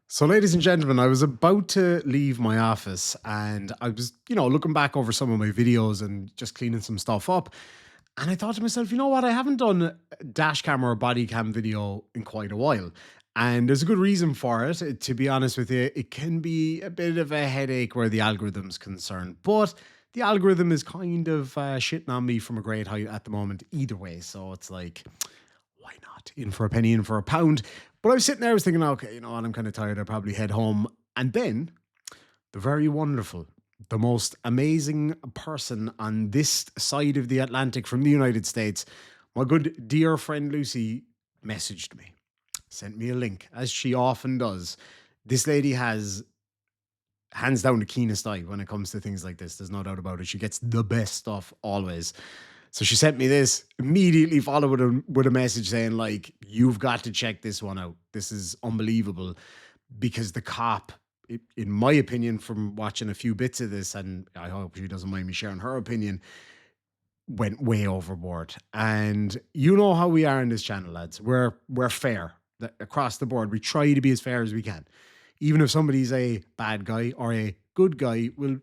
So, ladies and gentlemen, I was about to leave my office and I was, looking back over some of my videos and just cleaning some stuff up. And I thought to myself, you know what? I haven't done a dash cam or a body cam video in quite a while. And there's a good reason for it. To be honest with you, it can be a bit of a headache where the algorithm's concerned. But the algorithm is kind of shitting on me from a great height at the moment, either way. So it's like, why not? In for a penny, in for a pound. But I was sitting there, I was thinking, okay, you know what? I'm kind of tired. I'll probably head home. And then the very wonderful, the most amazing person on this side of the Atlantic from the United States, my good dear friend Lucy, messaged me, sent me a link, as she often does. This lady has hands down the keenest eye when it comes to things like this. There's no doubt about it. She gets the best stuff always. So she sent me this, immediately followed with a message saying, like, you've got to check this one out. This is unbelievable because the cop, in my opinion, from watching a few bits of this, and I hope she doesn't mind me sharing her opinion, went way overboard. And you know how we are in this channel, lads. We're fair across the board. We try to be as fair as we can. Even if somebody's a bad guy or a good guy, we'll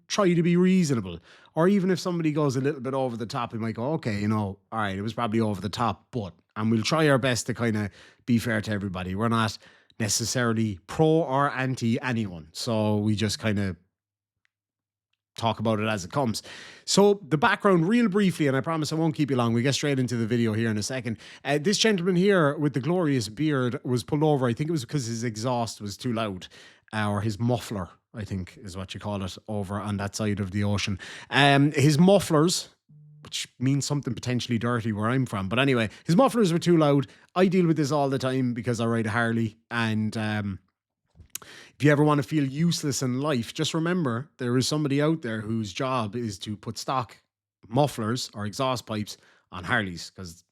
try to be reasonable. Or even if somebody goes a little bit over the top, we might go, okay, all right, it was probably over the top, but and we'll try our best to kind of be fair to everybody. We're not necessarily pro or anti anyone. So we just kind of talk about it as it comes. So the background, real briefly, and I promise I won't keep you long. We get straight into the video here in a second. This gentleman here with the glorious beard was pulled over. I think it was because his exhaust was too loud, or his muffler, I think is what you call it, over on that side of the ocean. His mufflers, which means something potentially dirty where I'm from. But anyway, his mufflers were too loud. I deal with this all the time because I ride a Harley, and if you ever want to feel useless in life, just remember there is somebody out there whose job is to put stock mufflers or exhaust pipes on Harleys because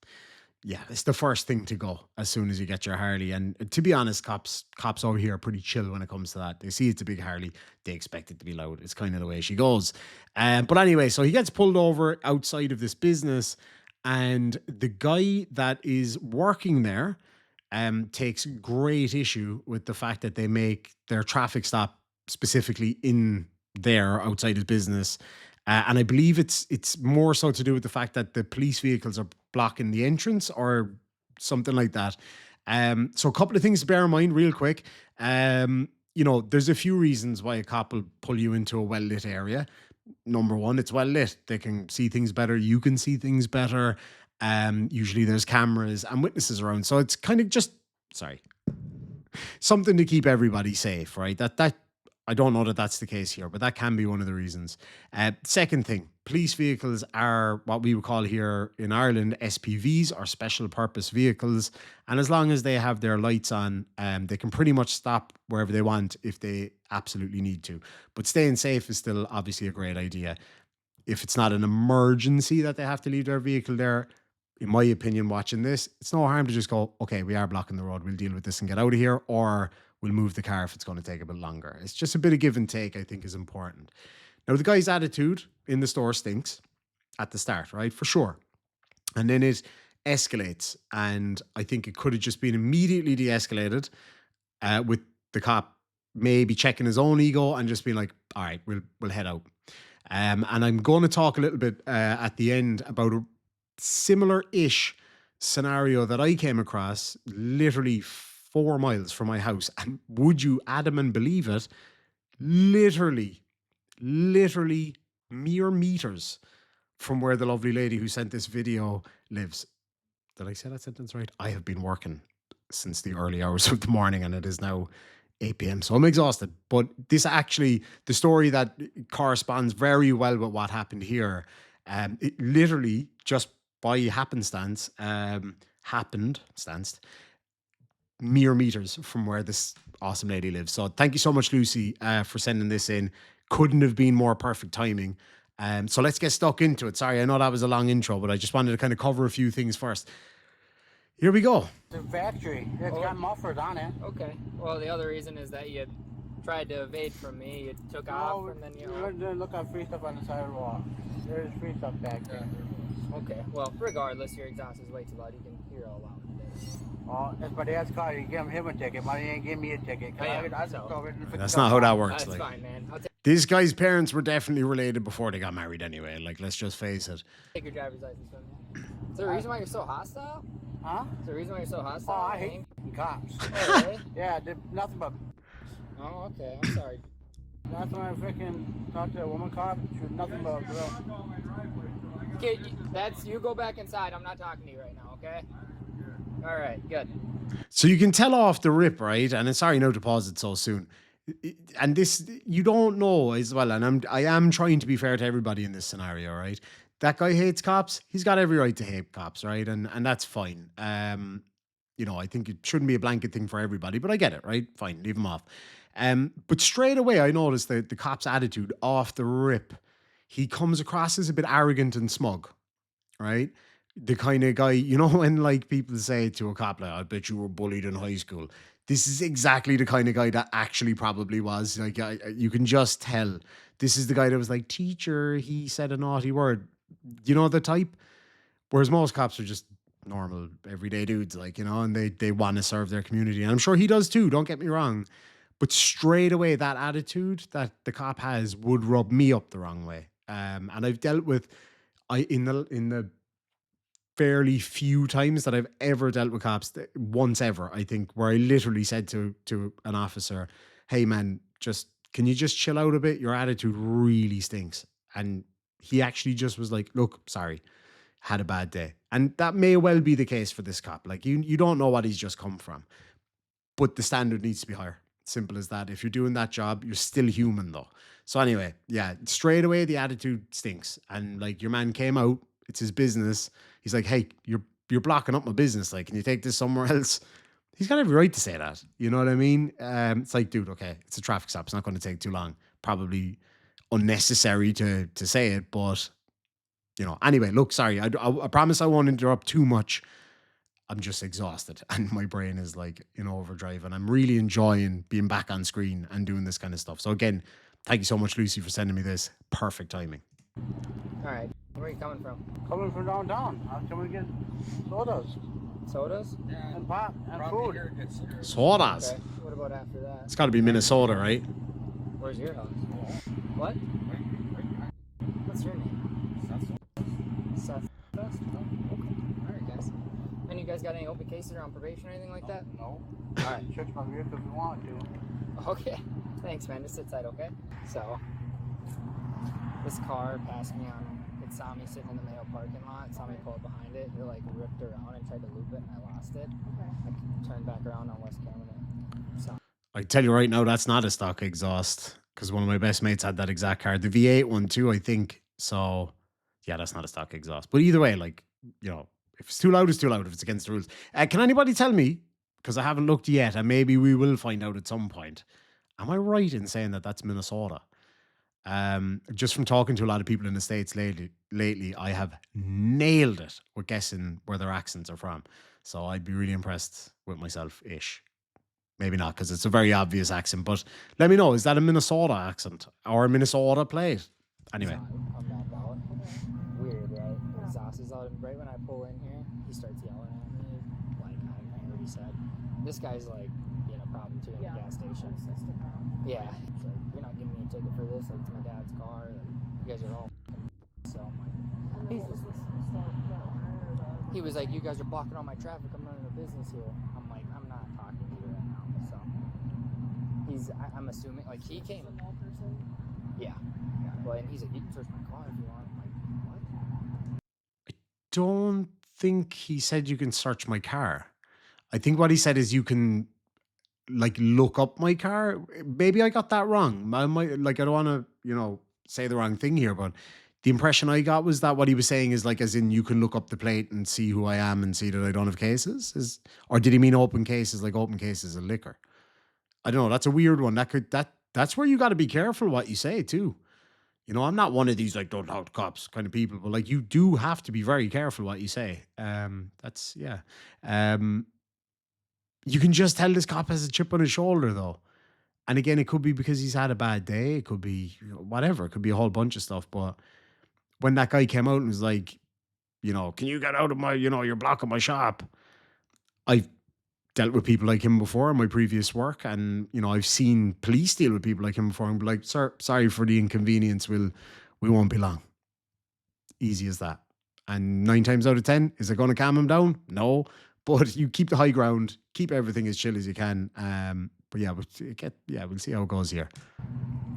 yeah, it's the first thing to go as soon as you get your Harley. And to be honest, cops over here are pretty chill when it comes to that. They see it's a big Harley, they expect it to be loud. It's kind of the way she goes. But anyway, so he gets pulled over outside of this business, and the guy that is working there takes great issue with the fact that they make their traffic stop specifically in there outside his business. And I believe it's more so to do with the fact that the police vehicles are blocking the entrance or something like that. So a couple of things to bear in mind real quick. There's a few reasons why a cop will pull you into a well lit area. Number one, it's well lit. They can see things better. You can see things better. Usually there's cameras and witnesses around. So it's kind of just, sorry, something to keep everybody safe, right? That I don't know that that's the case here, but that can be one of the reasons. Second thing, police vehicles are what we would call here in Ireland SPVs, or special purpose vehicles, and as long as they have their lights on, they can pretty much stop wherever they want if they absolutely need to. But staying safe is still obviously a great idea. If it's not an emergency that they have to leave their vehicle there, in my opinion, watching this, it's no harm to just go, okay, we are blocking the road. We'll deal with this and get out of here, or we'll move the car if it's going to take a bit longer. It's just a bit of give and take, I think, is important. Now, the guy's attitude in the store stinks at the start, right? For sure. And then it escalates. And I think it could have just been immediately de escalated with the cop maybe checking his own ego and just being like, all right, we'll head out. And I'm going to talk a little bit at the end about a similar-ish scenario that I came across literally 4 miles from my house. And would you, Adam, and believe it, literally mere meters from where the lovely lady who sent this video lives. Did I say that sentence right? I have been working since the early hours of the morning and it is now 8 p.m. So I'm exhausted. But this actually, the story that corresponds very well with what happened here, it literally just by happenstance mere meters from where this awesome lady lives. So thank you so much, Lucy, for sending this in. Couldn't have been more perfect timing. So let's get stuck into it. Sorry, I know that was a long intro, but I just wanted to kind of cover a few things first. Here we go. The factory. It's got mufflers on it. Okay. Well, the other reason is that you tried to evade from me. You took off and then you... Look at free stuff on the sidewalk. There's free stuff back there. Okay. Well, regardless, your exhaust is way too loud. You can hear all loud. Oh, that's my dad's car. You give him a ticket, but he ain't give me a ticket. Oh, yeah, I just so- covered it. That's not how that works. That's Like, fine, man. I'll these guys' parents were definitely related before they got married anyway. Like, let's just face it. take your driver's license from you. Is there a reason why you're so hostile? Huh? Is there a reason why you're so Oh, hostile? I hate cops. Oh, really? Yeah, they're nothing but. Oh, okay. I'm sorry. That's when I freaking talked to a woman cop. She was nothing but a girl. Okay, that's you. Go back inside. I'm not talking to you right now. Okay. All right. Good. So you can tell off the rip, right? And I'm sorry now to pause it so soon. And this, you don't know as well. And I am trying to be fair to everybody in this scenario, right? That guy hates cops. He's got every right to hate cops, right? And that's fine. You know, I think it shouldn't be a blanket thing for everybody, but I get it, right? Fine, leave him off. But straight away, I noticed that the cop's attitude off the rip, he comes across as a bit arrogant and smug, right? The kind of guy, you know, when like people say to a cop, like, I bet you were bullied in high school. This is exactly the kind of guy that actually probably was. Like, you can just tell. This is the guy that was like, teacher, he said a naughty word. You know the type? Whereas most cops are just normal, everyday dudes, like, you know, and they want to serve their community. And I'm sure he does too, don't get me wrong. But straight away, that attitude that the cop has would rub me up the wrong way. And I've dealt with, in the fairly few times that I've ever dealt with cops, once ever, I think, where I literally said to an officer, hey man, can you just chill out a bit? Your attitude really stinks. And he actually just was like, look, sorry, had a bad day. And that may well be the case for this cop. Like, you don't know what he's just come from, but the standard needs to be higher. Simple as that. If you're doing that job, you're still human though. So anyway, yeah, straight away the attitude stinks. And like, your man came out, it's his business. He's like, hey, you're blocking up my business. Like, can you take this somewhere else? He's got every right to say that. You know what I mean? It's like, dude, okay, it's a traffic stop. It's not going to take too long. Probably unnecessary to say it, but you know. Anyway, look, sorry. I promise I won't interrupt too much. I'm just exhausted and my brain is like in overdrive, and I'm really enjoying being back on screen and doing this kind of stuff. So again, thank you so much, Lucy, for sending me this. Perfect timing. All right. Where are you coming from? Coming from downtown. How can we get sodas Sodas? and pop and food? Sodas. Okay. What about after that? It's got to be Minnesota, right? Where's your house? What? What's your name? Seth. Fest? Oh, okay. All right, guys. And you guys got any open cases or on probation or anything like that? No. All right. Search my vehicle if you want to. Okay. Thanks, man. Just sit tight, okay? So, this car passed me on. It saw me sitting in the Mayo parking lot. Saw me pull up behind it. It like ripped around and tried to loop it, and I lost it. I turned back around on West Cameron. So, I tell you right now, that's not a stock exhaust, because one of my best mates had that exact car. The V8 one too, I think. So yeah, that's not a stock exhaust. But either way, like, you know, if it's too loud, it's too loud. If it's against the rules. Can anybody tell me, because I haven't looked yet, and maybe we will find out at some point, am I right in saying that that's Minnesota? Just from talking to a lot of people in the States lately, I have nailed it with guessing where their accents are from. So I'd be really impressed with myself-ish. Maybe not, because it's a very obvious accent, but let me know, is that a Minnesota accent or a Minnesota plate? Anyway. I'm back out. Weird, right? The exhaust is out, and right when I pull in here, he starts yelling at me. Like, I heard he said, this guy's like being a problem too in the gas station. Yeah. He's like, you're not giving me a ticket for this. Like, it's my dad's car. Like, you guys are all so I'm like, he was like, you guys are blocking all my traffic. I'm running a business here. I'm like, I'm not talking to you right now. So I'm assuming, like, he came. Yeah. Well, and he's like, you can search my car if you want. I'm like, what? Don't think he said you can search my car. I think what he said is you can like look up my car. Maybe I got that wrong. I might, like, I don't want to, you know, say the wrong thing here, but the impression I got was that what he was saying is like, as in you can look up the plate and see who I am and see that I don't have cases. Or did he mean open cases, like open cases of liquor? I don't know. That's a weird one. That's where you got to be careful what you say too. You know, I'm not one of these like don't talk to cops kind of people, but like you do have to be very careful what you say. That's yeah. You can just tell this cop has a chip on his shoulder though. And again, it could be because he's had a bad day. It could be, you know, whatever. It could be a whole bunch of stuff. But when that guy came out and was like, you know, can you get out of my, you know, you're blocking my shop. I dealt with people like him before in my previous work, and I've seen police deal with people like him before and be like, "Sir, sorry for the inconvenience. We won't be long." Easy as that. And 9 times out of 10, is it going to calm him down? No. But you keep the high ground, keep everything as chill as you can. But yeah, we'll see how it goes here.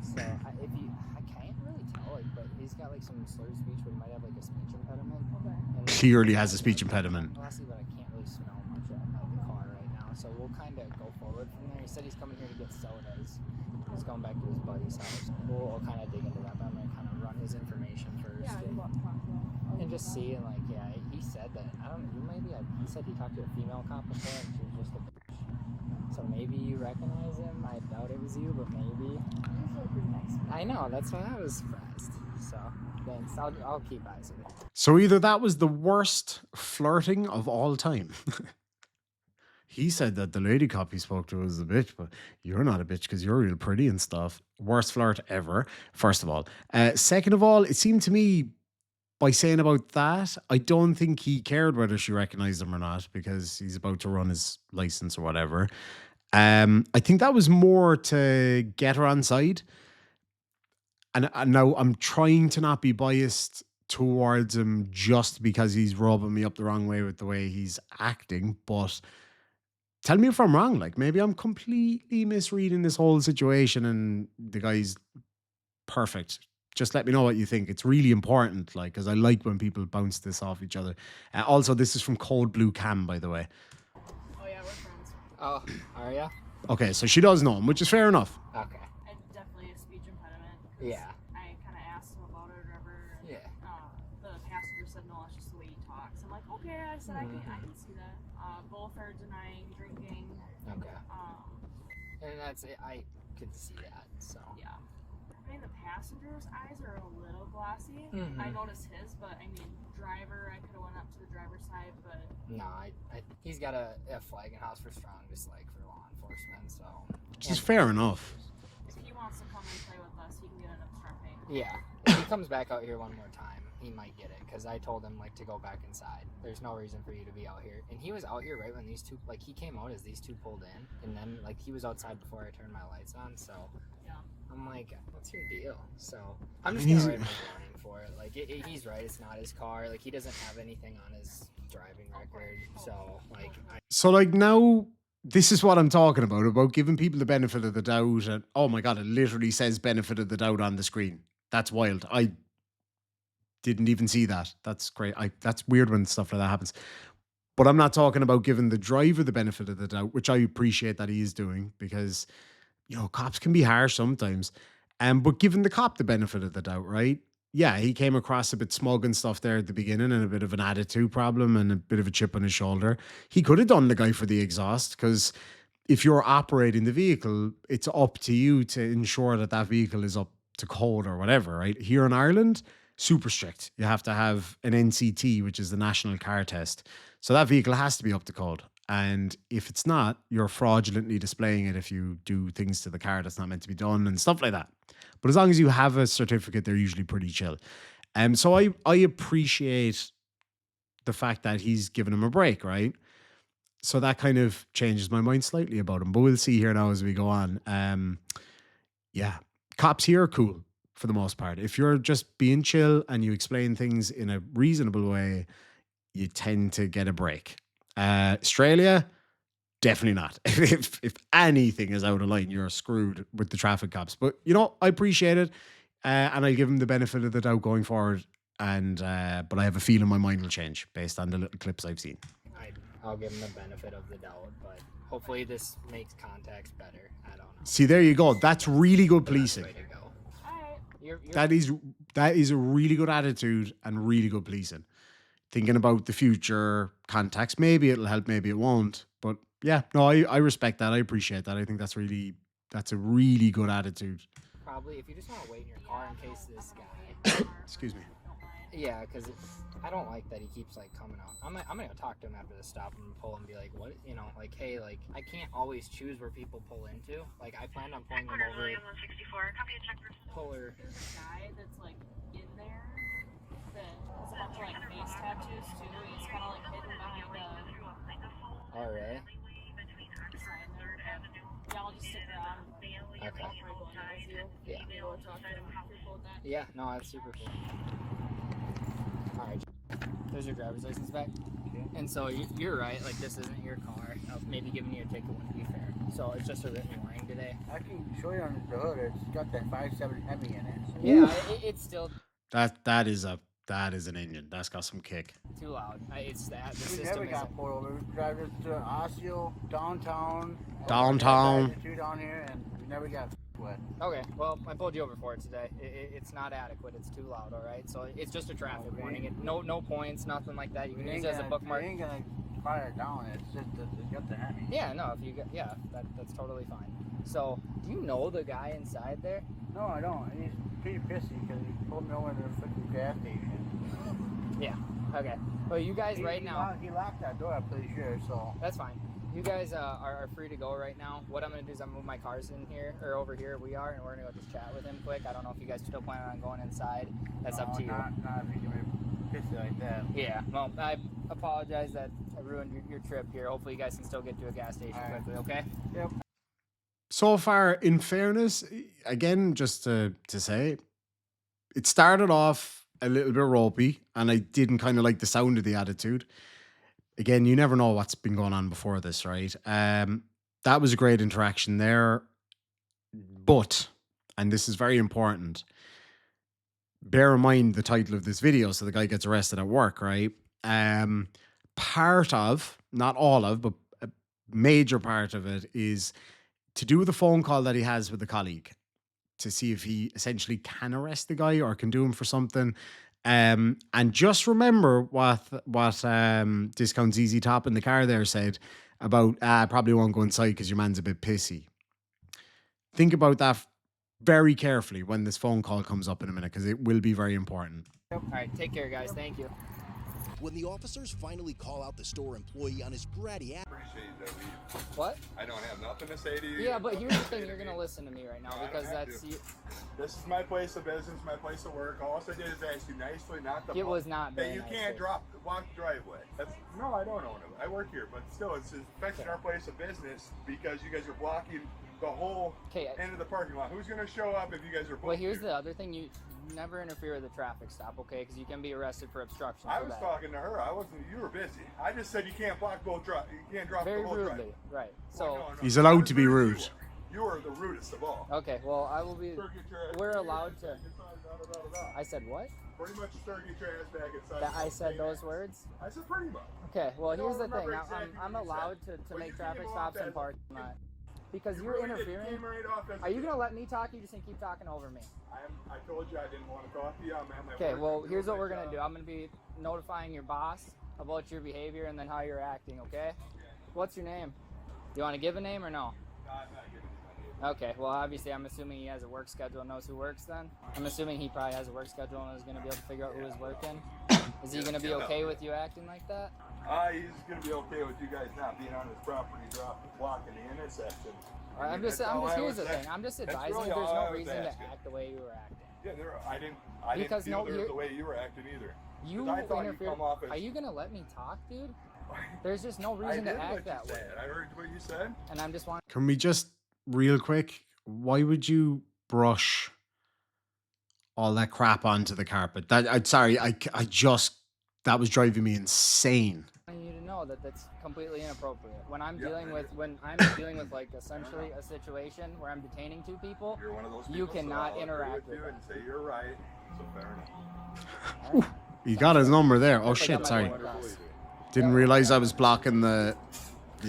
So I can't really tell, like, but he's got like some slurred speech, but he might have like a speech impediment. And Clearly has a speech impediment. Honestly, but I can't really smell much out of the car right now, so we'll kind of go forward from there. He said he's coming here to get sodas. He's going back to his buddy's house. We'll kind of dig into that, but I'm gonna kind of run his information first and just see. And like, yeah, he said that he said he talked to a female cop before, and she was just a bitch. So maybe you recognize him. I doubt it was you, but maybe. I know, that's why I was surprised. So thanks. I'll keep eyes on it. So either that was the worst flirting of all time. He said that the lady cop he spoke to was a bitch, but you're not a bitch because you're real pretty and stuff. Worst flirt ever, first of all. Second of all, it seemed to me by saying about that, I don't think he cared whether she recognized him or not because he's about to run his license or whatever. I think that was more to get her on side. And now I'm trying to not be biased towards him just because he's rubbing me up the wrong way with the way he's acting. But tell me if I'm wrong. Like, maybe I'm completely misreading this whole situation and the guy's perfect. Just let me know what you think. It's really important, like, because I like when people bounce this off each other. Also, this is from Code Blue Cam, by the way. Oh yeah, we're friends. Oh, are ya? Okay, so she does know him, which is fair enough. Okay. I definitely a speech impediment. 'Cause Yeah. I kind of asked him about it or whatever. And, Yeah. the passenger said no, it's just the way he talks. I'm like, okay. I said I can see that. Both are denying drinking. Okay. Um, And that's it. I could see that. So. yeah. I mean, the passenger's eyes are a little glossy. Mhm. I noticed his, but I mean, driver, I could have went up to the driver's side, but No, he's got a flag in house for strong dislike for law enforcement. So. Which is fair enough. if he wants to come and play with us, he can get an obstructing. Yeah. If he comes back out here one more time, he might get it because I told him like to go back inside. There's no reason for you to be out here. And he was out here right when these two, like, he came out as these two pulled in, and then like he was outside before I turned my lights on. So Yeah. I'm like, what's your deal? So I'm just I mean, gonna write my warning for it. Like he's right. It's not his car. Like he doesn't have anything on his driving record. So like, So, like, now this is what I'm talking about giving people the benefit of the doubt. And oh my God, it literally says benefit of the doubt on the screen. That's wild. I didn't even see that. That's great. That's weird when stuff like that happens. But I'm not talking about giving the driver the benefit of the doubt, which I appreciate that he is doing because, cops can be harsh sometimes. But giving the cop the benefit of the doubt, right? Yeah, he came across a bit smug and stuff there at the beginning and a bit of an attitude problem and a bit of a chip on his shoulder. He could have done the guy for the exhaust because if you're operating the vehicle, it's up to you to ensure that that vehicle is up to code or whatever, right? Here in Ireland, super strict. You have to have an NCT, which is the National Car Test. So that vehicle has to be up to code. And if it's not, you're fraudulently displaying it if you do things to the car that's not meant to be done and stuff like that. But as long as you have a certificate, they're usually pretty chill. So I appreciate the fact that he's given him a break, right? So that kind of changes my mind slightly about him. But we'll see here now as we go on. Yeah, cops here are cool for the most part. If you're just being chill and you explain things in a reasonable way, you tend to get a break. Australia, definitely not. If anything is out of line, you're screwed with the traffic cops. But I appreciate it, and I give him the benefit of the doubt going forward. And but I have a feeling my mind will change based on the little clips I've seen. I'll give him the benefit of the doubt, but hopefully this makes context better. I don't know. See, there you go. That's really good policing. Way to go. Alright. You're That is a really good attitude and really good policing. Thinking about the future context, maybe it'll help, maybe it won't. But yeah, no, I respect that. I appreciate that. I think that's a really good attitude. probably, if you just want to wait in your car in case this guy. Excuse me. Yeah, because I don't like that he keeps like coming out. I'm gonna go talk to him after the stop and pull and be like, what, like, hey, like, I can't always choose where people pull into. Like, I planned on pulling them over. Puller. There's a guy that's like in there that has a bunch of like face tattoos too. He's kind of like hidden behind a. All right. Yeah, I'll just stick around. Okay. I'll probably go in there with you. Yeah. You can go talk to him if you're cool with that. Yeah, no, that's super cool. All right, there's your driver's license back. And so you're right, like this isn't your car. Maybe giving you a ticket wouldn't be fair. So it's just a written warning today. I can show you on the hood. It's got that 5.7 Hemi in it. Yeah, it's still That is an engine. That's got some kick. too loud. It's that the We system never is. got pulled over. We drive this to Osseo, downtown. Downtown. Two down here, and we never got wet. Okay, well, I pulled you over for it today. It's not adequate. It's too loud. All right, so it's just a traffic warning. No points, nothing like that. You can use it as a bookmark. We ain't gonna fire it down. It's just that it's got the Hemi. Yeah, no, if you get, yeah, that's totally fine. So, do you know the guy inside there? No, I don't. He's pretty pissy because he pulled me over to the freaking gas station. Yeah. Okay. Well, you guys right now. He locked that door, I'm pretty sure. So That's fine. You guys are free to go right now. What I'm gonna do is I'm gonna move my cars in here or over here. We are, and we're gonna go just chat with him quick. I don't know if you guys still plan on going inside. That's up to you. Not if you get pissy like that. Yeah. Well, I apologize that I ruined your trip here. Hopefully, you guys can still get to a gas station All right. quickly. Okay. Yep. So far, in fairness, again, just to say, it started off a little bit ropey, and I didn't kind of like the sound of the attitude. Again, you never know what's been going on before this, right? That was a great interaction there. But, and this is very important, bear in mind the title of this video, so the guy gets arrested at work, right? Part of, not all of, but a major part of it is to do with the phone call that he has with the colleague to see if he essentially can arrest the guy or can do him for something. And just remember what Discount ZZ Top in the car there said about probably won't go inside because your man's a bit pissy. Think about that very carefully when this phone call comes up in a minute, because it will be very important. All right. Take care, guys. Thank you. When the officers finally call out the store employee on his bratty ass, Appreciate that leave. What? I don't have nothing to say to you. Yeah, but here's the thing. You're gonna listen to me right now No, I because don't have that's to. you. This is my place of business, my place of work. All I did is ask you nicely, not to. It was not that very you nice, can't sir. walk the driveway. That's no, I don't own it. I work here, but still, it's affecting our place of business because you guys are blocking the whole Okay. end of the parking lot. Who's gonna show up if you guys are? Well, both here's here? the other thing. You never interfere with a traffic stop, okay? Because you can be arrested for obstruction. I for was that. talking to her. I wasn't. You were busy. I just said you can't block both drive. You can't drop Very the whole rudely, driveway. right? Well, So, no, no, He's not allowed as to be rude as rude. You are the rudest of all. okay. Well, I will be. Sir, get your ass We're back allowed to. inside. I said what? Pretty much, sir, get your ass back inside. That I said those words. I said pretty much. Okay. Well, I don't here's the thing. remember I'm exactly I'm what you allowed said. to Well, make you traffic came stops off in as- parking lot because You you're really just interfering. came right off as Are you a- gonna let me talk? Or you just gonna keep talking over me? I told you I didn't want to talk to you. I'm at my Okay. work. Well, I'm here's doing what we're my gonna do. job. I'm gonna be notifying your boss about your behavior and then how you're acting. Okay. What's your name? Do you want to give a name or no? No, I'm not giving you my name. Okay, well, obviously, I'm assuming he has a work schedule and knows who works then. I'm assuming he probably has a work schedule and is going to be able to figure out who is working. Is he going to be okay with you acting like that? He's gonna be okay with you guys not being on his property, blocking the intersection. All right, That's all I here's was the thing. asking. I'm just That's advising really you there's all I no was reason to asking. act the way you were acting. Yeah, I didn't Because feel no, there you're- the way you were acting either. You 'Cause I thought you interfered. come off as- Are you going to let me talk, dude? There's just no I reason did to what act you that way. said. I heard what you said. And I'm just wanting. Can we just, real quick, why would you brush all that crap onto the carpet? That was driving me insane. You to know that that's completely inappropriate. When I'm Yeah, dealing I with like essentially a situation where I'm detaining two people, You're one of those people. you cannot so I'll interact agree with you and say you're right. So fair enough. all right? You got his number there. Oh I got shit, my sorry. number. Didn't realize I was blocking the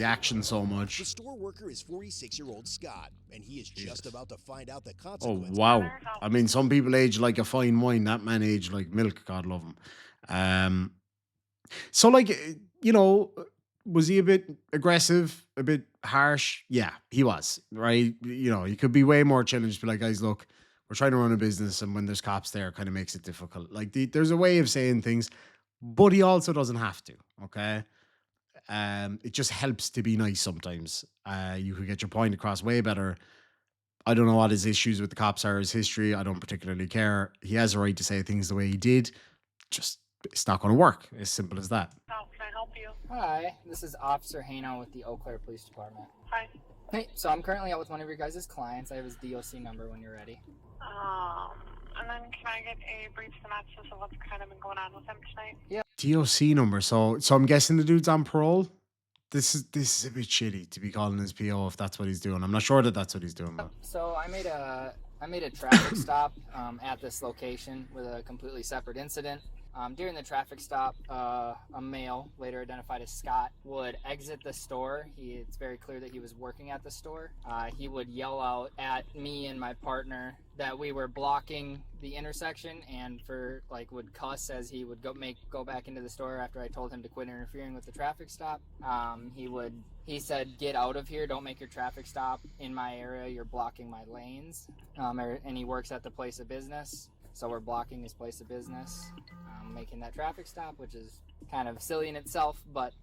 action so the much. store worker is 46-year-old Scott, and he is just about to find out the Oh consequences. wow. I mean, some people age like a fine wine. That man aged like milk. God love him. So like, was he a bit aggressive, a bit harsh? Yeah, he was, right? You could be way more chilling, just be like, guys, look, we're trying to run a business, and when there's cops there, it kind of makes it difficult. Like, there's a way of saying things, but he also doesn't have to, okay? It just helps to be nice sometimes. You could get your point across way better. I don't know what his issues with the cops are, his history. I don't particularly care. He has a right to say things the way he did. Just, it's not going to work. As simple as that. How can I help you? Hi, this is Officer Hano with the Eau Claire Police Department. Hi. Hey, so I'm currently out with one of your guys' clients. I have his DOC number when you're ready. And then can I get a brief synopsis of what's kind of been going on with him tonight? DOC number. So I'm guessing the dude's on parole. This is a bit shitty to be calling his PO if that's what he's doing. I'm not sure that that's what he's doing though. So I made a traffic stop at this location with a completely separate incident. During the traffic stop, a male, later identified as Scott, would exit the store. It's very clear that he was working at the store. He would yell out at me and my partner that we were blocking the intersection, and would cuss as he would go back into the store after I told him to quit interfering with the traffic stop. He said, "Get out of here! Don't make your traffic stop in my area. You're blocking my lanes." And he works at the place of business. So we're blocking his place of business, making that traffic stop, which is kind of silly in itself. But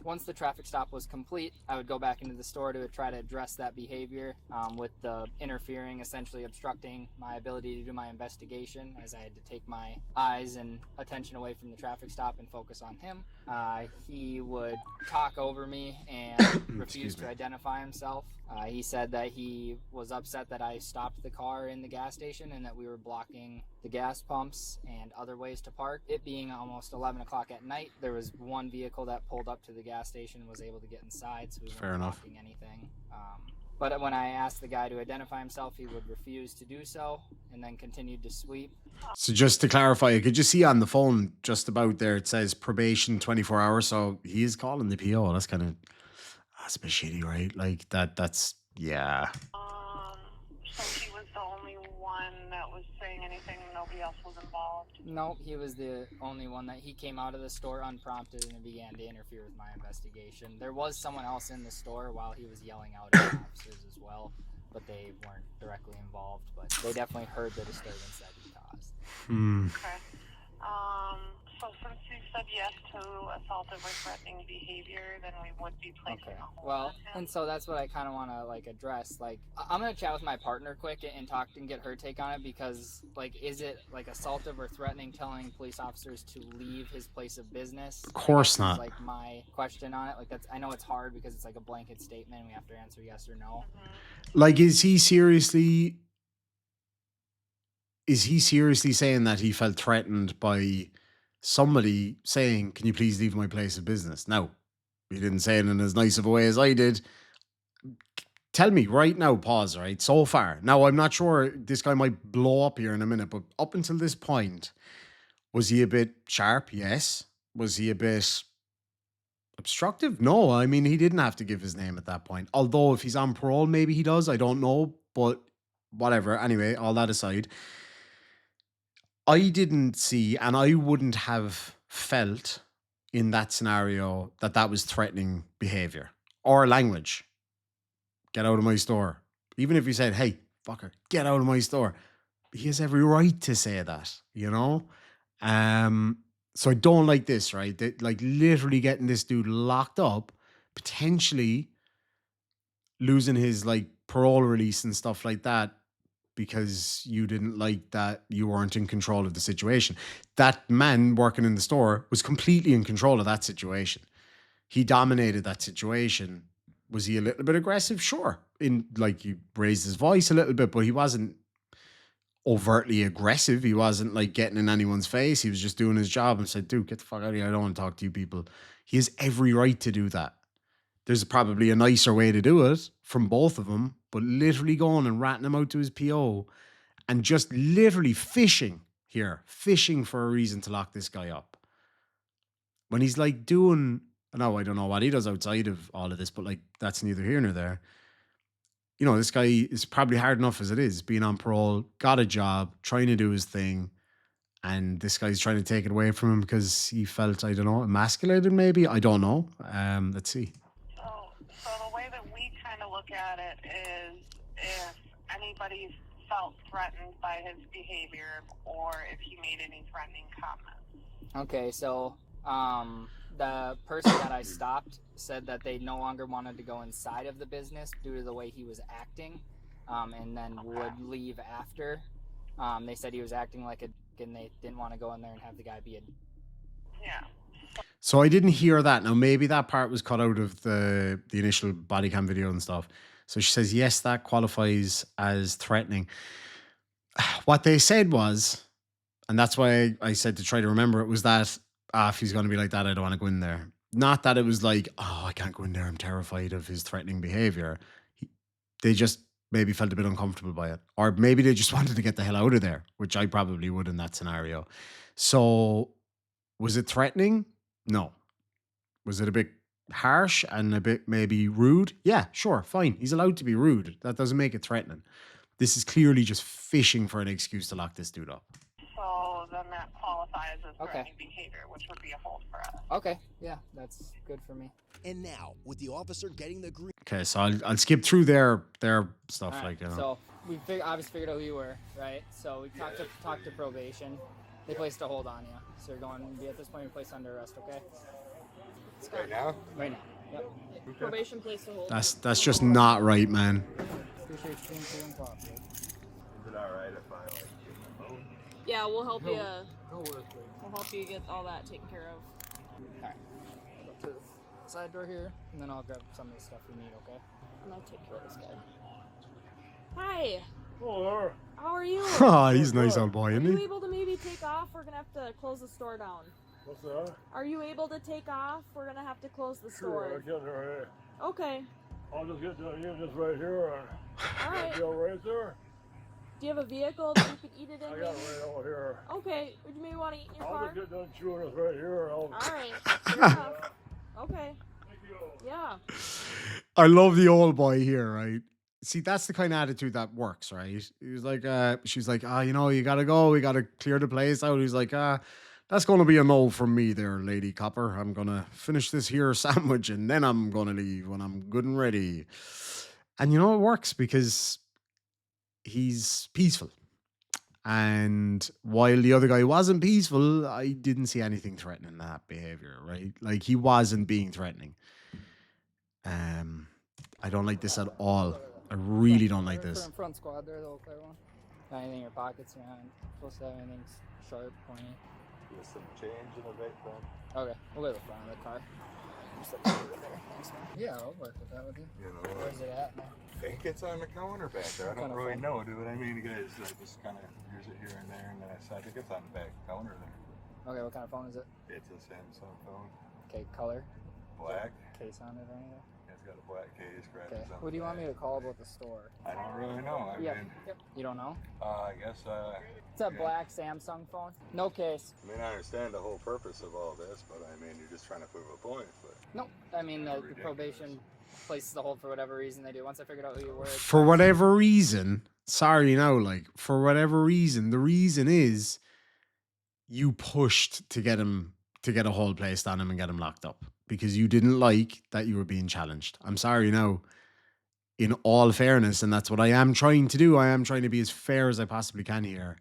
once the traffic stop was complete, I would go back into the store to try to address that behavior with the interfering, essentially obstructing my ability to do my investigation, as I had to take my eyes and attention away from the traffic stop and focus on him. He would talk over me and refuse to identify himself. He said that he was upset that I stopped the car in the gas station and that we were blocking the gas pumps and other ways to park. It being almost 11 o'clock at night, there was one vehicle that pulled up to the gas station and was able to get inside, so we weren't blocking anything. But when I asked the guy to identify himself, he would refuse to do so and then continued to sweep. So just to clarify, could you see on the phone just about there, it says probation 24 hours. So he is calling the PO. That's a bit shitty, right? Like that's, yeah. So he was the only one that was saying anything, nobody else was involved? No, he was the only one that he came out of the store unprompted and began to interfere with my investigation. There was someone else in the store while he was yelling out at officers as well, but they weren't directly involved, but they definitely heard the disturbance that he caused. Okay. So since you said yes to assaultive or threatening behavior, then we would be placing a hold on him. And so that's what I kind of want to address. I'm gonna chat with my partner quick and talk and get her take on it, because is it assaultive or threatening telling police officers to leave his place of business? Of course not. My question on it. I know it's hard because it's a blanket statement. We have to answer yes or no. Is he seriously saying that he felt threatened by somebody saying, "Can you please leave my place of business?" Now, he didn't say it in as nice of a way as I did. Tell me right now, pause, right? So far. Now, I'm not sure, this guy might blow up here in a minute, but up until this point, was he a bit sharp? Yes. Was he a bit obstructive? No. I mean, he didn't have to give his name at that point. Although if he's on parole, maybe he does. I don't know, but whatever. Anyway, all that aside, I didn't see, and I wouldn't have felt in that scenario that was threatening behavior or language. Get out of my store. Even if you said, "Hey, fucker, get out of my store," he has every right to say that, you know? So I don't like this, right? Literally getting this dude locked up, potentially losing his parole release and stuff like that, because you didn't like that you weren't in control of the situation. That man working in the store was completely in control of that situation. He dominated that situation. Was he a little bit aggressive? Sure. He raised his voice a little bit, but he wasn't overtly aggressive. He wasn't getting in anyone's face. He was just doing his job and said, "Dude, get the fuck out of here. I don't want to talk to you people." He has every right to do that. There's probably a nicer way to do it from both of them, but literally going and ratting him out to his PO and just literally fishing for a reason to lock this guy up. When he's doing, no, I don't know what he does outside of all of this, but that's neither here nor there. You know, this guy is probably hard enough as it is, being on parole, got a job, trying to do his thing, and this guy's trying to take it away from him because he felt, I don't know, emasculated maybe? I don't know. Let's see. So the way that we kind of look at it is if anybody felt threatened by his behavior or if he made any threatening comments. Okay, so the person that I stopped said that they no longer wanted to go inside of the business due to the way he was acting, and then would leave after. They said he was acting like a dick and they didn't want to go in there and have the guy be a... Yeah. So I didn't hear that. Now, maybe that part was cut out of the initial body cam video and stuff. So she says, yes, that qualifies as threatening. What they said was, and that's why I said to try to remember it, was that if he's going to be like that, I don't want to go in there. Not that it was like, oh, I can't go in there, I'm terrified of his threatening behavior. They just maybe felt a bit uncomfortable by it. Or maybe they just wanted to get the hell out of there, which I probably would in that scenario. So was it threatening? No. Was it a bit harsh and a bit maybe rude? Yeah, sure, fine. He's allowed to be rude. That doesn't make it threatening. This is clearly just fishing for an excuse to lock this dude up. So then that qualifies as Okay. threatening behavior, which would be a hold for us. Okay, yeah, that's good for me. And now, with the officer getting the green Okay, so I'll skip through their stuff, All right, like, you know. So we obviously figured out who you were, right? So we talked to probation. They placed a hold on you. So you're going to be at this point you're placed under arrest, okay? Right now? Right now. Yep. Probation place to hold. That's just not right, man. Appreciate you being cool and cooperative. Is it alright if I, like, get my phone? Yeah, we'll help you. No worries, please. We'll help you get all that taken care of. Alright. Go up to the side door here, and then I'll grab some of the stuff we need, okay? And I'll take care of this guy. Hi. Oh, there. How are you? Oh, he's a nice old boy, Are isn't you he? able to maybe take off? We're gonna have to close the store down. What's that? Are you able to take off? We're gonna have to close the Sure, I store. get there. Okay. I'll just get down here, just right here. All right. You all right there? Do you have a vehicle that you can eat it in? I got maybe? it right over here. Okay. Would you maybe want to eat in your I'll car? just get done chewing this right here. All right. Fair enough. Okay. Thank you. Yeah. I love the old boy here, right? See, that's the kind of attitude that works, right? He was like, she's like, you know, you gotta go, we gotta clear the place out. He's like, that's gonna be a no from me there, Lady Copper. I'm gonna finish this here sandwich and then I'm gonna leave when I'm good and ready. And you know, it works because he's peaceful. And while the other guy wasn't peaceful, I didn't see anything threatening in that behavior, right? Like he wasn't being threatening. I don't like this at all. I really don't like this. Front squad there, the old clear one. Not anything in your pockets, you're not supposed to have anything sharp, pointy. With some change in the vape pen. Okay, we'll go to the front of the car. Just like over there. Thanks, man. Yeah, I'll work with that with you. You know, Where's it at, man? I think it's on the counter back there. I don't Kinda really fun. know, dude. I mean, you guys just kind of use it here and there, and then I think it's on the back counter there. Okay, what kind of phone is it? It's a Samsung phone, Okay, color, black. case on it or anything? It's got a black case. Okay, Scratches on who do you the want me back. to call about the store? I don't really know. I Yep, mean, yep. You don't know? I guess. It's a Yeah. black Samsung phone. No case. I mean, I understand the whole purpose of all this, but I mean, you're just trying to prove a point. But No, I mean the Ridiculous. probation places the hold for whatever reason they do. Once I figured out who you were, it's For whatever reason, sorry now, like for whatever reason, the reason is you pushed to get him to get a hold placed on him and get him locked up because you didn't like that you were being challenged. I'm sorry now. In all fairness, and that's what I am trying to do. I am trying to be as fair as I possibly can here.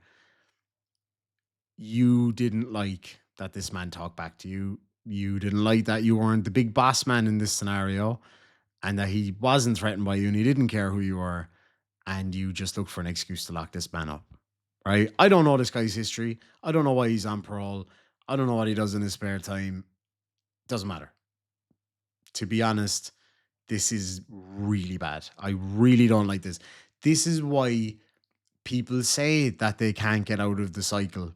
You didn't like that this man talked back to you. You didn't like that you weren't the big boss man in this scenario and that he wasn't threatened by you and he didn't care who you were. And you just looked for an excuse to lock this man up. Right? I don't know this guy's history. I don't know why he's on parole. I don't know what he does in his spare time. Doesn't matter. To be honest, this is really bad. I really don't like this. This is why people say that they can't get out of the cycle.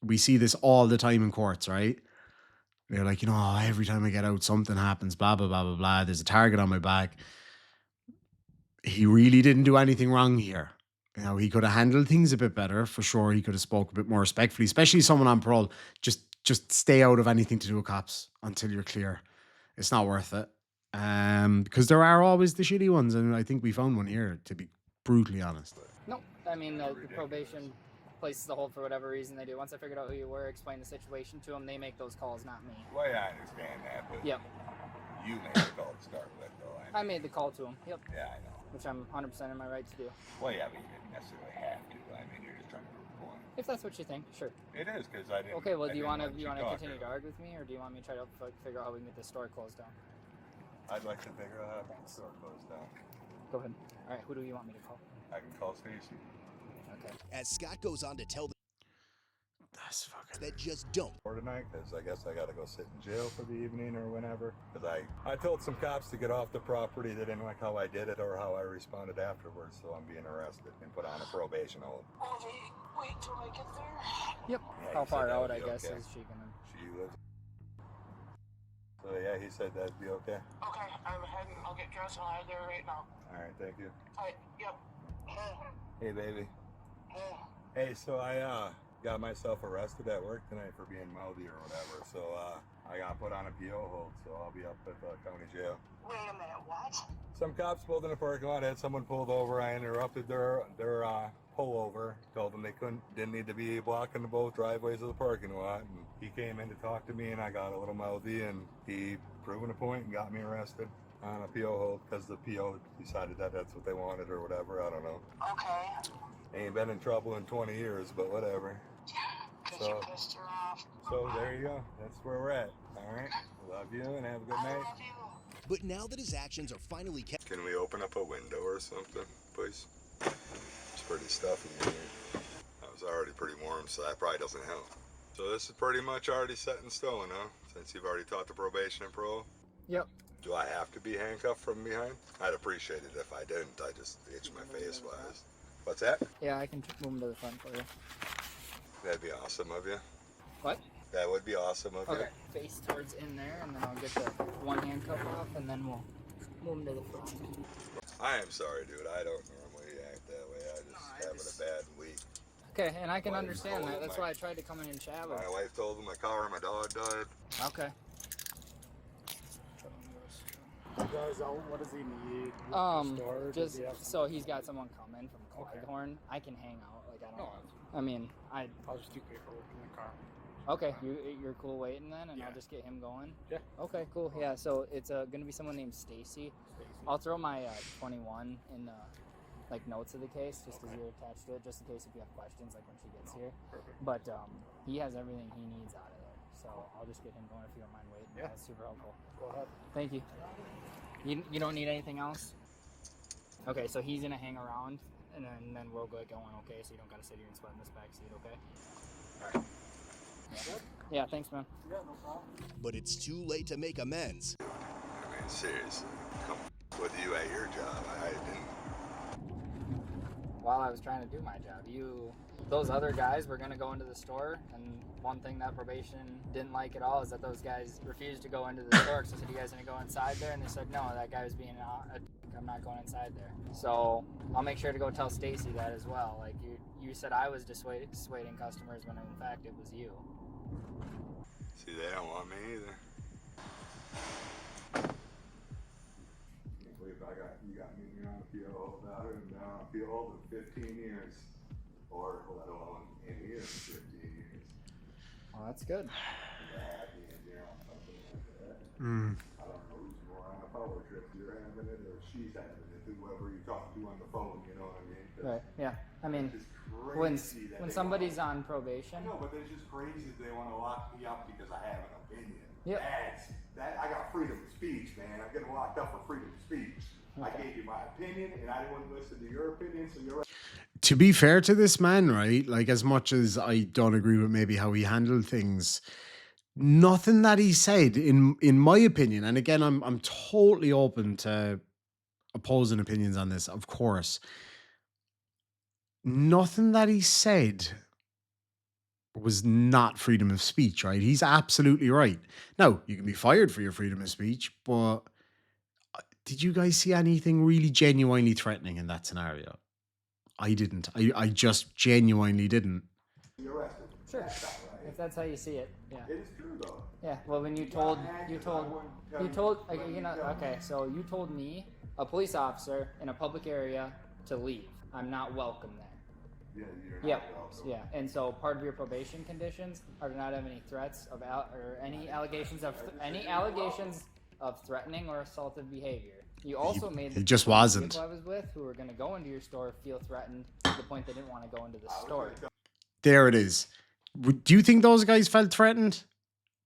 We see this all the time in courts, right? They're like, you know, "Oh, every time I get out, something happens, blah, blah, blah, blah, blah. There's a target on my back." He really didn't do anything wrong here. You know, he could have handled things a bit better, for sure. He could have spoke a bit more respectfully, especially someone on parole. Just stay out of anything to do with cops until you're clear. It's not worth it. Because there are always the shitty ones, and I think we found one here, to be brutally honest. No, I mean the probation places the hold for whatever reason they do. Once I figured out who you were, explained the situation to them, they make those calls, not me. well, yeah, I understand that, but Yep, you made the call to start with, though. I made the call to them. Yep, Yeah, I know. which I'm 100% in my right to do. Well, yeah, but you didn't necessarily have to. I mean, you're just trying to prove a point. If that's what you think, sure. It is because I didn't. Okay, well, I do you didn't want to let you want to talk continue to earlier. argue with me, or do you want me to try to figure out how we can get this store closed down? I'd like to figure out how to get the store closed down. Go ahead. All right, who do you want me to call? I can call Stacy. Okay. as Scott goes on to tell That's fucking. that just don't For tonight, because I guess I got to go sit in jail for the evening or whenever. Because I told some cops to get off the property. They didn't like how I did it or how I responded afterwards, so I'm being arrested and put on a probation hold. Wait till I get there. Yep. Yeah, How he said far that out, would I be guess, okay. is she gonna? She lives. So yeah, he said that'd be okay. Okay, I'm heading. I'll get dressed and I'll head there right now. All right, thank you. Alright, yep. Hey, baby. Hey, so I got myself arrested at work tonight for being mouthy or whatever. So I got put on a PO hold, so I'll be up at the county jail. Wait a minute, what? Some cops pulled in the parking lot, had someone pulled over. I interrupted their pullover, told them they didn't need to be blocking the both driveways of the parking lot. And he came in to talk to me, and I got a little mouthy, and he proven a point and got me arrested on a PO hold because the PO decided that that's what they wanted or whatever. I don't know. Okay. Ain't been in trouble in 20 years, but whatever. Cause So- you pissed her off. So there you go. That's where we're at. All right. Love you and have a good I night. love you. But now that his actions are finally Can we open up a window or something, please? It's pretty stuffy in here. I was already pretty warm, so that probably doesn't help. So this is pretty much already set in stone, huh? Since you've already taught the probation and parole? Yep. Do I have to be handcuffed from behind? I'd appreciate it if I didn't. I just itch my face wise. What's that? Yeah, I can move him to the front for you. That'd be awesome of you. What? That would be awesome of you. Okay. Face towards in there, and then I'll get the one handcuff off, and then we'll move him to the front. I am sorry, dude. I don't normally act that way. I just having a bad week. Okay, and I can Why understand you that. call That's my- why I tried to come in and chat with My him. wife told him my car and my dog died. Okay. Guys, what does he need? Just so he's got someone coming from Cleghorn. I can hang out. Like I don't. I mean, I'll just do paperwork in the car. Okay, you're cool waiting then, and I'll just get him going. Yeah. Okay, cool. Yeah, so it's gonna be someone named Stacy. I'll throw my 21 in the notes of the case, just because you're attached to it, just in case if you have questions, like when she gets here. Perfect. But he has everything he needs out of there, so I'll just get him going if you don't mind waiting. Yeah. That's super helpful. Go ahead. Thank you. You don't need anything else? Okay, so he's gonna hang around, and then we'll get going. Okay, so you don't gotta sit here and sweat in this back seat. Okay. All right. Yeah. Thanks, man. Yeah, no problem. But it's too late to make amends. I mean, seriously. Come with you at your job. I didn't. While I was trying to do my job, those other guys were gonna go into the store, and one thing that probation didn't like at all is that those guys refused to go into the store. So I said, "You guys gonna go inside there?" And they said, "No, that guy was being a dick. I'm not going inside there." So I'll make sure to go tell Stacy that as well. Like you said, I was dissuading customers when in fact it was you. See, they don't want me either. Can't believe you got me on a PO hold out and down on a PO hold in 15 years. Or let alone in here in 15 years. Well, that's good. That being, you know, something like that. Mm. I don't know who's more on a power trip. You're having it or she's having it. Whoever you talk to on the phone, you know what I mean? 'Cause Right. Yeah. I mean, it's just when crazy that when they somebody's wanna- on probation. I know, but it's just crazy that they want to lock me up because I have an opinion. Yep. I got freedom of speech, man. I'm getting locked up for freedom of speech. I Okay. gave you my opinion, and I didn't listen to your opinion, so you're. To be fair to this man, right? Like, as much as I don't agree with maybe how he handled things, nothing that he said, in my opinion, and again, I'm totally open to opposing opinions on this, of course. Nothing that he said was not freedom of speech, right? He's absolutely right. Now, you can be fired for your freedom of speech, but did you guys see anything really genuinely threatening in that scenario? I didn't. I just genuinely didn't. You're arrested. Sure. That's not right. If that's how you see it. Yeah. It is true, though. Yeah. Well, when you told okay, so you told me, a police officer in a public area, to leave. I'm not welcome there. Yeah, you're not Yep. welcome. Yeah. And so part of your probation conditions are to not have any threats of or any allegations of threatening or assaultive behavior. You also made he just wasn't. people I was with who were going to go into your store feel threatened to the point they didn't want to go into the store. There it is. Do you think those guys felt threatened?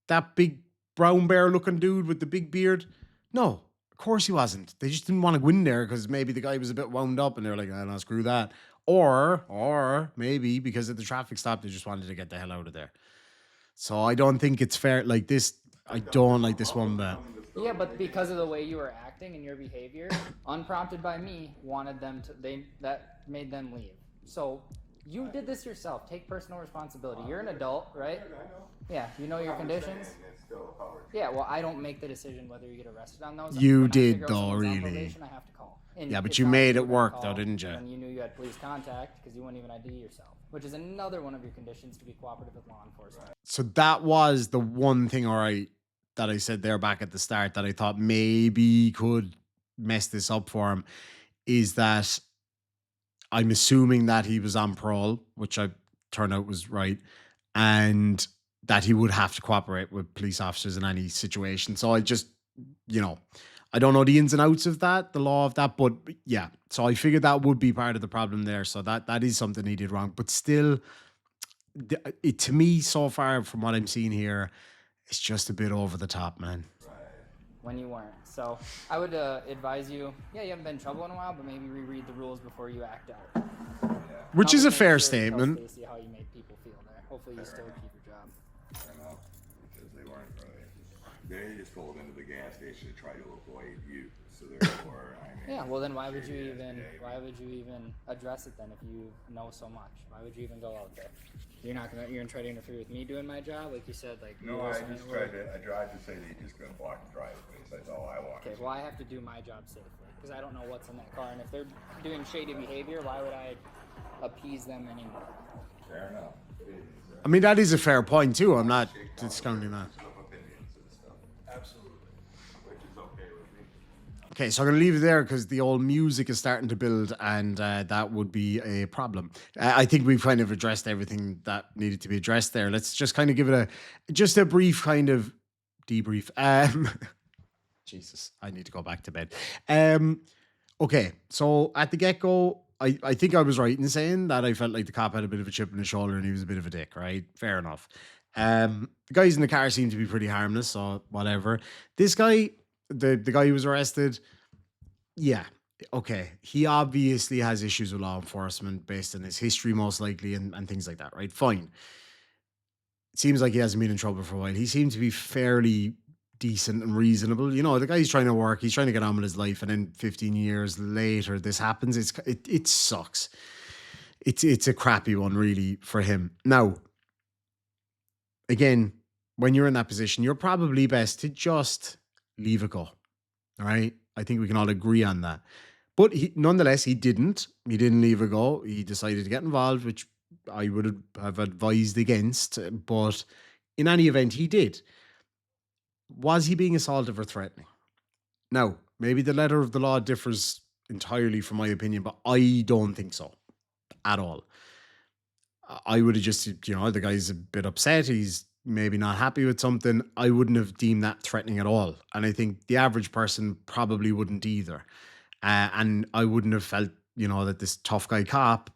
That big brown bear looking dude with the big beard? No, of course he wasn't. They just didn't want to go in there because maybe the guy was a bit wound up and they're like, oh, no, screw that. or maybe because of the traffic stop, they just wanted to get the hell out of there. So I don't think it's fair. Like this, I don't like this one bit. Yeah, but because of the way you were acting and your behavior, unprompted by me, that made them leave. So you did this yourself. Take personal responsibility. You're an adult, right? Yeah, you know your conditions. Yeah, well, I don't make the decision whether you get arrested on those. You When I did, figure out though, someone's on really. probation, I have to call. And Yeah, but it's you not like made you it were gonna work, though, call didn't you? And you knew you had police contact because you wouldn't even ID yourself, which is another one of your conditions to be cooperative with law enforcement. So that was the one thing, all right, that I said there back at the start that I thought maybe could mess this up for him, is that I'm assuming that he was on parole, which I turned out was right, and that he would have to cooperate with police officers in any situation. So I just, I don't know the ins and outs of that, the law of that, but yeah. So I figured that would be part of the problem there. So that is something he did wrong. But still, to me, so far from what I'm seeing here, it's just a bit over the top, man. When you weren't. So I would advise you, you haven't been in trouble in a while, but maybe reread the rules before you act out. Which is a Always make fair sure to tell statement. Stacey how you made people feel there. Hopefully you still keep your job. I know, because they weren't really. They just pulled into the gas station to try to avoid you. So therefore, Yeah, well then why would you even address it then if you know so much? Why would you even go out there? You're gonna try to interfere with me doing my job, like you said, like No, I tried to say that you're just gonna block the driveways. That's all I want. Okay, well I have to do my job safely because I don't know what's in that car, and if they're doing shady behavior, why would I appease them anymore? Fair enough. I mean, that is a fair point too. I'm not discounting that. Absolutely. Which is okay with me. Okay, so I'm going to leave it there because the old music is starting to build, and that would be a problem. I think we've kind of addressed everything that needed to be addressed there. Let's just kind of give it a brief kind of debrief. Jesus, I need to go back to bed. Okay, so at the get-go, I think I was right in saying that I felt like the cop had a bit of a chip on his shoulder and he was a bit of a dick, right? Fair enough. The guys in the car seemed to be pretty harmless, so whatever. This guy, the guy who was arrested, yeah, okay. He obviously has issues with law enforcement based on his history, most likely, and things like that, right? Fine. It seems like he hasn't been in trouble for a while. He seemed to be fairly decent and reasonable. The guy's trying to work, he's trying to get on with his life, and then 15 years later, this happens. It sucks. It's a crappy one, really, for him. Now, again, when you're in that position, you're probably best to just leave it go. All right? I think we can all agree on that. But nonetheless, he didn't. He didn't leave it go. He decided to get involved, which I would have advised against. But in any event, he did. Was he being assaultive or threatening? Now, maybe the letter of the law differs entirely from my opinion, but I don't think so at all. I would have just, the guy's a bit upset. He's maybe not happy with something. I wouldn't have deemed that threatening at all. And I think the average person probably wouldn't either. And I wouldn't have felt, that this tough guy cop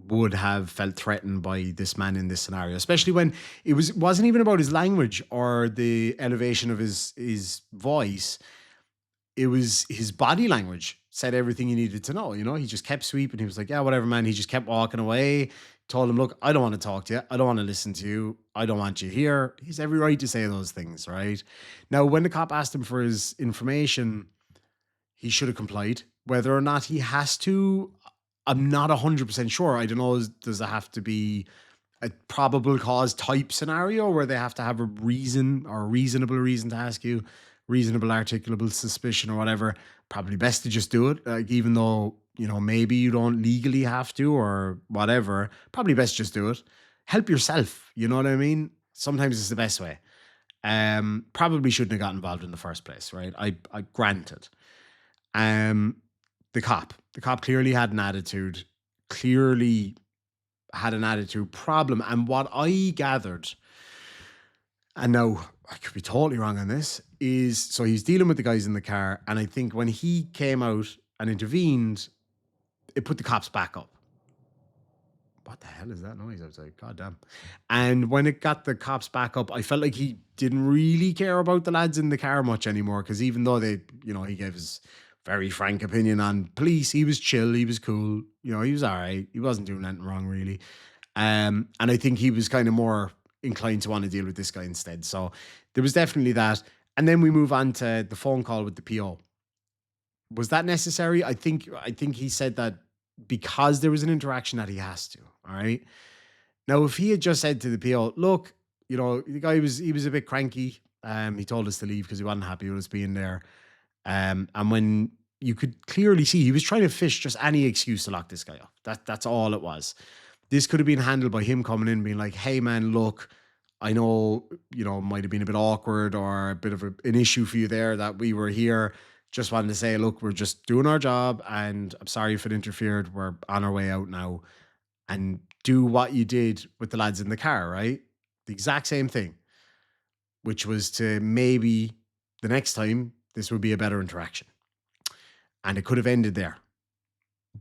would have felt threatened by this man in this scenario, especially when it wasn't even about his language or the elevation of his voice. It was his body language said everything you needed to know. He just kept sweeping. He was like, yeah, whatever, man. He just kept walking away. Told him, look, I don't want to talk to you. I don't want to listen to you. I don't want you here. He's every right to say those things, right? Now, when the cop asked him for his information, he should have complied. Whether or not he has to, I'm not 100% sure. I don't know, does it have to be a probable cause type scenario where they have to have a reason or a reasonable reason to ask you, reasonable articulable suspicion or whatever? Probably best to just do it. Like, even though, maybe you don't legally have to or whatever, probably best just do it. Help yourself. You know what I mean? Sometimes it's the best way. Probably shouldn't have got involved in the first place, right? I granted. The cop clearly had an attitude, problem. And what I gathered, and now I could be totally wrong on this, is so he's dealing with the guys in the car. And I think when he came out and intervened, it put the cops back up. What the hell is that noise outside? God damn. And when it got the cops back up, I felt like he didn't really care about the lads in the car much anymore. Because even though he gave his very frank opinion on police. He was chill, he was cool, you know, he was all right. He wasn't doing anything wrong really. And I think he was kind of more inclined to want to deal with this guy instead. So there was definitely that. And then we move on to the phone call with the PO. Was that necessary? I think he said that because there was an interaction that he has to. All right. Now, if he had just said to the PO, look, you know, the guy was a bit cranky. He told us to leave because he wasn't happy with us being there. And when you could clearly see he was trying to fish just any excuse to lock this guy up. That's all it was. This could have been handled by him coming in being like, hey man, look, I know, you know, it might have been a bit awkward or a bit of an issue for you there that we were here. Just wanted to say, look, we're just doing our job and I'm sorry if it interfered. We're on our way out now. And do what you did with the lads in the car, right? The exact same thing, which was to maybe the next time this would be a better interaction. And it could have ended there.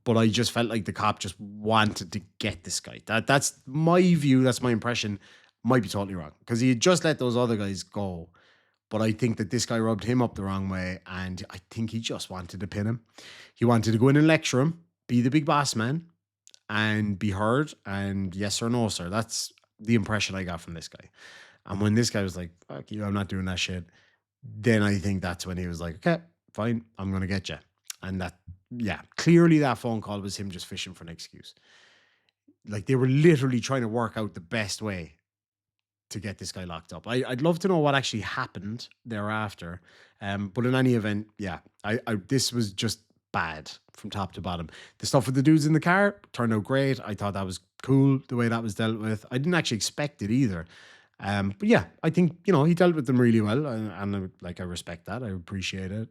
But I just felt like the cop just wanted to get this guy. That's my view. That's my impression. Might be totally wrong because he had just let those other guys go. But I think that this guy rubbed him up the wrong way. And I think he just wanted to pin him. He wanted to go in and lecture him, be the big boss man, and be heard. And yes or no, sir. That's the impression I got from this guy. And when this guy was like, fuck you, I'm not doing that shit. Then I think that's when he was like, okay, fine, I'm going to get you. And that, yeah, clearly that phone call was him just fishing for an excuse. Like they were literally trying to work out the best way to get this guy locked up. I'd love to know what actually happened thereafter. But in any event, yeah, I this was just bad from top to bottom. The stuff with the dudes in the car turned out great. I thought that was cool, the way that was dealt with. I didn't actually expect it either. But yeah, I think, you know, he dealt with them really well. And I respect that. I appreciate it.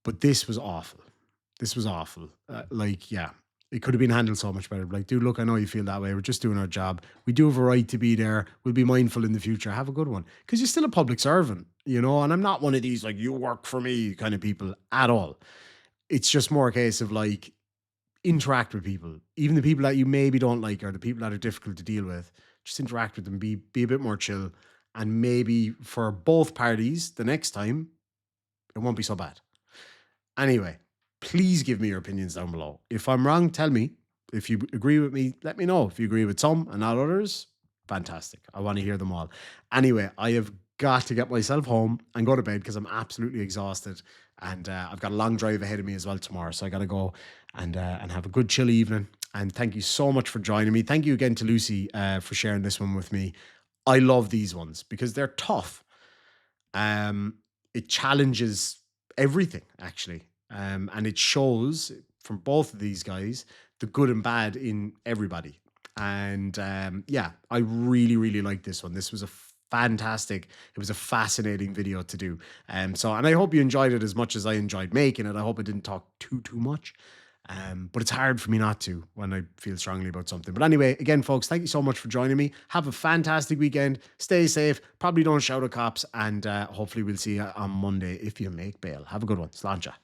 But this was awful. This was awful. Yeah, it could have been handled so much better. Like, dude, look, I know you feel that way. We're just doing our job. We do have a right to be there. We'll be mindful in the future. Have a good one. Because you're still a public servant, you know, and I'm not one of these, like, you work for me kind of people at all. It's just more a case of, like, interact with people. Even the people that you maybe don't like or the people that are difficult to deal with, just interact with them. Be a bit more chill. And maybe for both parties, the next time, it won't be so bad. Anyway, please give me your opinions down below. If I'm wrong, tell me. If you agree with me, let me know. If you agree with some and not others, fantastic. I want to hear them all. Anyway, I have got to get myself home and go to bed because I'm absolutely exhausted. And I've got a long drive ahead of me as well tomorrow. So I got to go and have a good chill evening. And thank you so much for joining me. Thank you again to Lucy for sharing this one with me. I love these ones because they're tough. It challenges everything, actually. And it shows from both of these guys the good and bad in everybody. And yeah, I really, really like this one. This was it was a fascinating video to do. And I hope you enjoyed it as much as I enjoyed making it. I hope I didn't talk too much. But it's hard for me not to when I feel strongly about something. But anyway, again, folks, thank you so much for joining me. Have a fantastic weekend. Stay safe. Probably don't shout at cops. And hopefully we'll see you on Monday if you make bail. Have a good one. Sláinte.